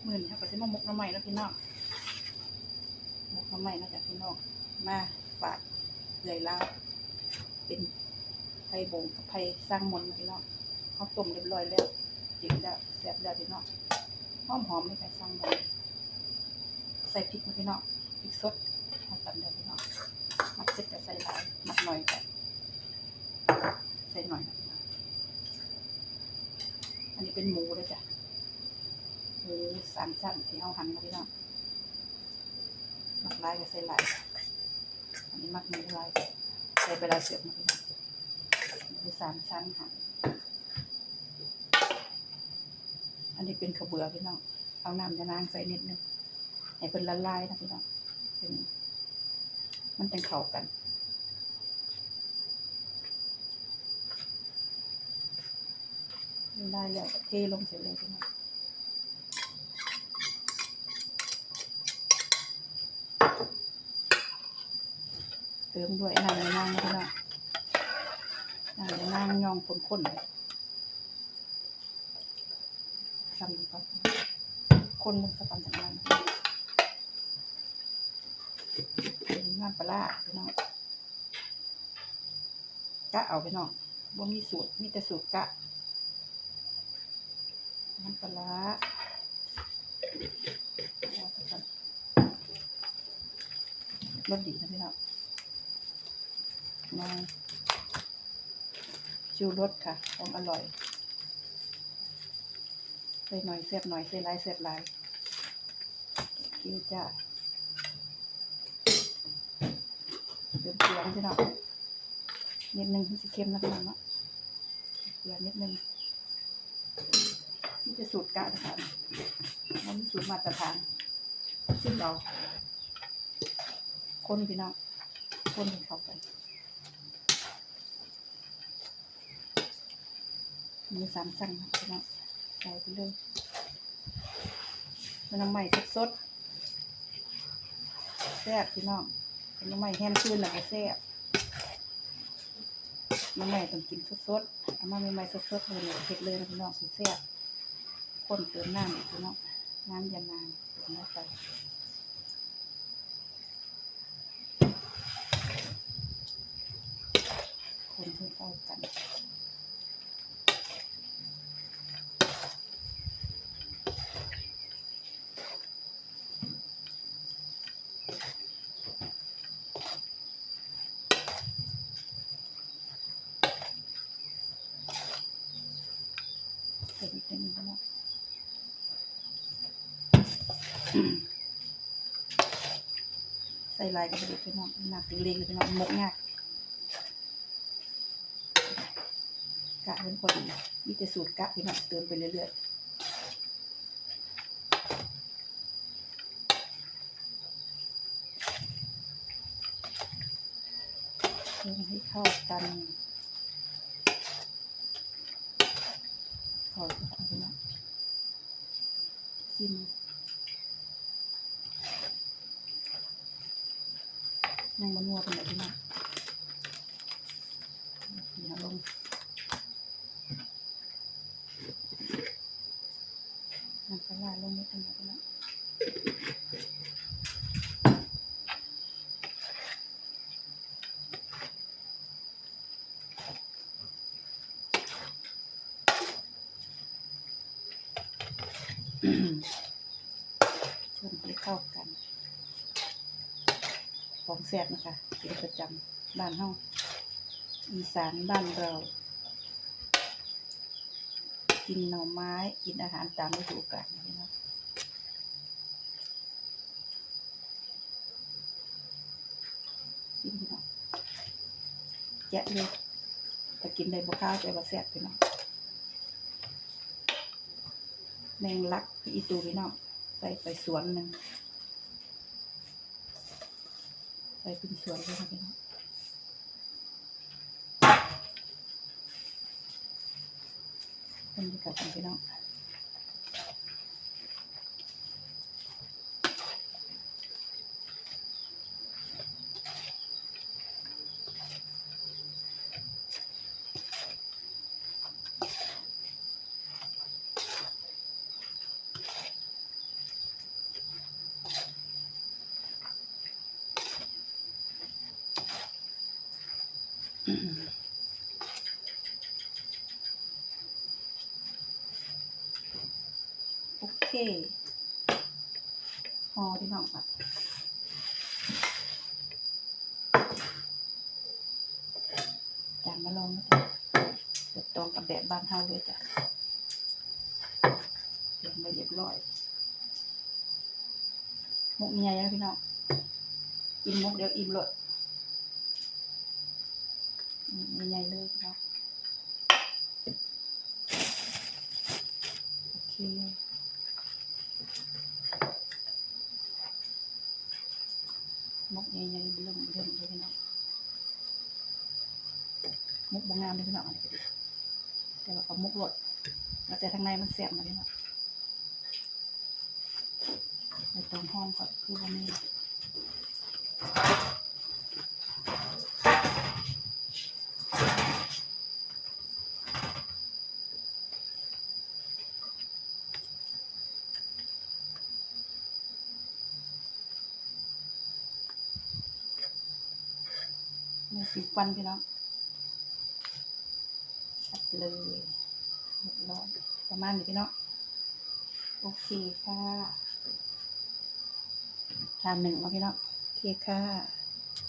มื้อนี้เขาก็สิมาหมกหน่อไม้แล้วพี่น้องหมกหน่อไม้นะจ๊ะพี่น้องมาฝากเอื่อยลาวเป็นไผ่บงกับไผ่สร้างมนต์พี่น้องเขาต้มเรียบร้อยแล้วจิ๋วแล้วแซ่บแล้วพี่น้องหอมเลยไผ่สร้างมนต์ใส่พริกนะพี่น้องพริกสดมาตำแล้วพี่น้องมักเสร็จก็ใส่หลายมักหน่อยก็ใส่หน่อยนะพี่น้องอันนี้เป็นหมูเลยจ้ะหมู3 ชั้นที่เอาหั่นมาพี่น้องมักลายก็ใส่ลายอันนี้มักหมูลายใส่ไปลายเสียบมาพี่น้องหมู3 ชั้นหั่นอันนี้เป็นข้าวเบื่อพี่น้องเอาน้ำยานางใส่นิดนึงให้เป็นละลายนะพี่น้องเป็นมันจะเข้ากันได้แล้วเทลงเสร็จเลยพี่น้องเติมด้วยน้ำยานางนะพี่น้องน้ำยานางยองข้นๆเลยทำดีก่อนคนลงสักปันจากนั้นเป็นน้ำปลาพี่น้องกะเอาพี่น้องบ่มีสูตรมีแต่สูตรกะน้ำปลารสดีนะพี่น้องมาชูรสค่ะความอร่อยใส่หน่อยเสียบหน่อยใส่หลายเสียบหลายคิวจ้าเติมเกลือพี่น้องนิดนึงให้สีเค็มนะพี่น้องเนาะเกลือนิดนึงนี่จะสูตรกะนะคะมันสูตรมาตรฐานซึ่งเราคนพี่น้องคนให้เข้ากันมี3 ชั้นนะพี่น้องใส่ไปเลยน้ำใหม่สดๆแซ่บพี่น้องน้ำใหม่แห้งขึ้นแล้วก็แซ่บน้ำใหม่ต้องกินสดๆเอามาใหม่ๆสดๆเลยเผ็ดเลยนะพี่น้องแซ่บคนเติมน้ำพี่น้องน้ำยานางเติมลงไปคนให้เข้ากันใส่นิดนึงนะใส่ลายก็ไปดูพี่น้องหนักตีเล็กเลยพี่น้องหมกง่ายกะเป็นพอดีมีแต่สูตรกะพี่น้องเติมไปเรื่อยๆเติมให้เข้ากันเข้ากันพี่น้องจิ้มยังมันนัวเป็นแบบนี้นะนี่นะลงน้ำปลาลงนิดนึงแบบนี้ชมให้เข้ากันของแซ่บนะคะกินประจำบ้านเฮาอีสานบ้านเรากินหน่อไม้กินอาหารตามฤดูกาลนะพี่น้องกินพี่น้องแยะเลยแต่กินได้บ่ข้าวใจว่าแซ่บพี่น้องแมงลักอีตูพี่น้องใส่ไปสวนหนึ่งใส่เป็นสวนเลยนะพี่น้องบรรยากาศพี่น้อง โอเคพอพี่น้องค่ะจานมาลองนะจ๊ะเดี๋ยวตองกับแบบบ้านเฮาเลยจ้ะเตรียมไปเรียบร้อยหมกใหญ่แล้วพี่น้องอิ่มหมกเดี๋ยวอิ่มเลยใหญ่ๆเลยพี่น้องโอเคหมกใหญ่ๆเริ่มเลยพี่น้องหมกบางงามเลยพี่น้องอันนี้ก็ดีแต่ว่าเอาหมกรสแล้วแต่ทางในมันแซ่บนะพี่น้องไปตรงห้องก่อนคือวันนี้มีสีฟันพี่น้องตัดเลยเรียบร้อยประมาณนี้พี่น้องโอเคค่ะทานหนึ่งแล้วพี่น้องโอเคค่ะ